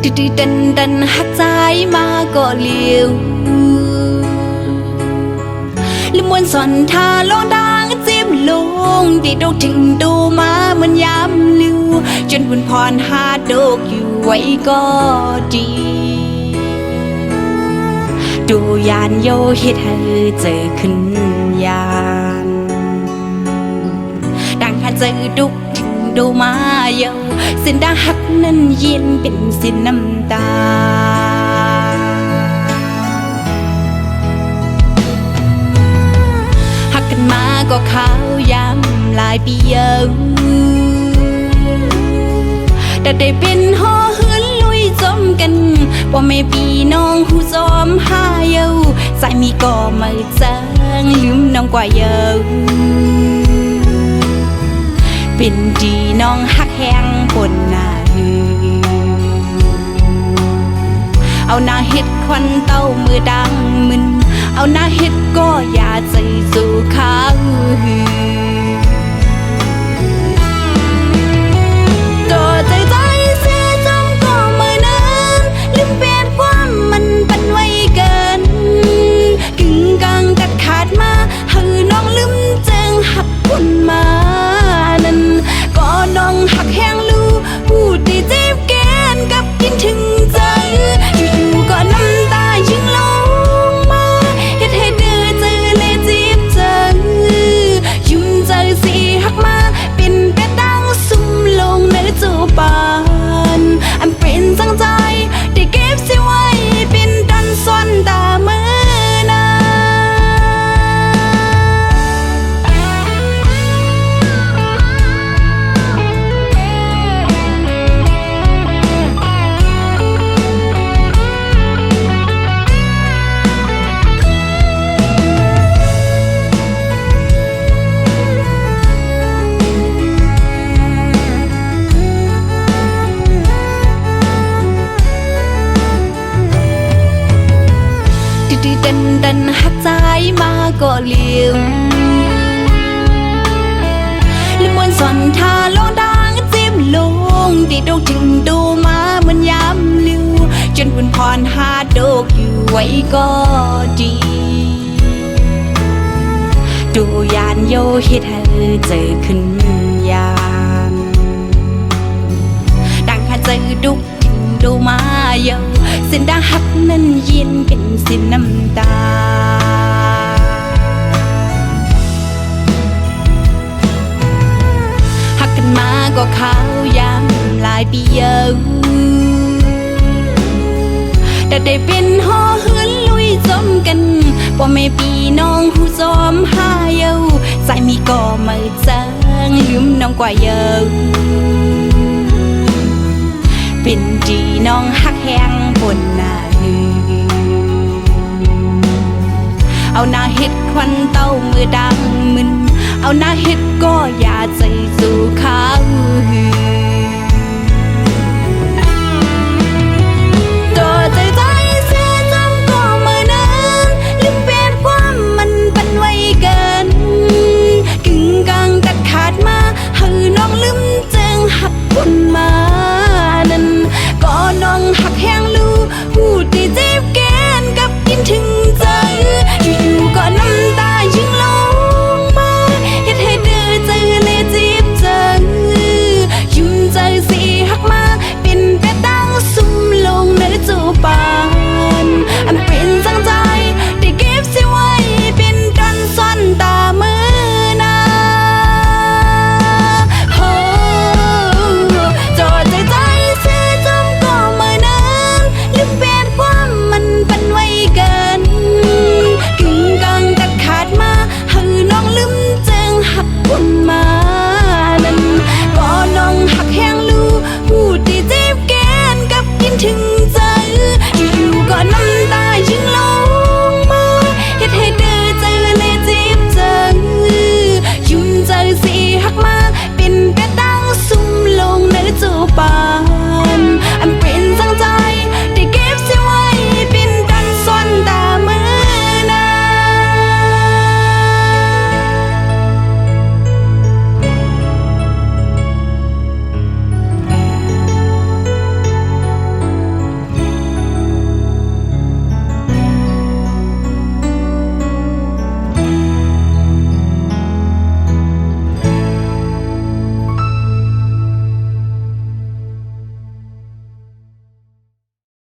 ดื้อดันหักใจมาก็เลี้ยวลืมวนสอนทาลองดังจิ้มลงดีดกถึงดูมาเหมือนย้ำลือจนบุญพรหาดกอยู่ไว้ก็ดีดูยานโยเฮ็ดให้เจอขึ้นยานดังหาเจอดุกถึงดูมาเยาเส้นดังหักนั้นเย็นเป็นสิ้นน้ำตาหักกันมาก็ขาวยำหลายปีเยาแต่ได้เป็นห่อหืนลุยจมกันว่าไม่ปีน้องหูจอมหาเยาสายมีก็ไม่จางลืมน้องกว่าเยาเป็นดีน้องหักแห้งปนหน้าเอาหน้าเฮ็ดควันเต้ามือดังมึนเอาหน้าเฮ็ดก็อย่าใจสู่ข้างก็ใจเสียจำก็มือนั้นลืมเปลี่ยนความมันปันไว้เกินกึ่งกลางกัดขาดมาให้น้องลืมจึงหักคุณมานั้นก็น้องหักแห้งลูพูดได้เจ็บแกนกับกินถึงใจอยู่ๆก็น้ำตายิ่งลงมาเฮ็ดให้ดื้อเจอเลยจีบเจอยุ่มใจสิหักมาเป็นแป้ตั้งซุ่มลงในจูปานอันเป็นจังใจได้เก็บสิไว้เป็นดันซ่อนตาเมื่อนาดันหักใจมาก็เลี้ยวลืมวนสอนทาลองดังจิ้มลงดีดกถึงดูมาเหมือนย้ำลือจนบุญพรหาดกอยู่ไว้ก็ดีดูยานโยเฮ็ดให้เจอขึ้นยานดังหาเจอดุกถึงดูมาเยาเส้นดังหักนั้นเย็นเป็นสิ้นน้ำตาหักกันมาก็ขาวยำหลายปีเยาแต่ได้เป็นห่อหืนลุยจมกันว่าไม่ปีน้องหูจอมหาเยาใจมีก็ไม่จางลืมน้องกว่าเยาเป็นดีน้องหักแห้งปนหน้าเอาหน้าเฮ็ดควันเต้ามือดังมึนเอาหน้าเฮ็ดก็อย่าใจสู่ข้าง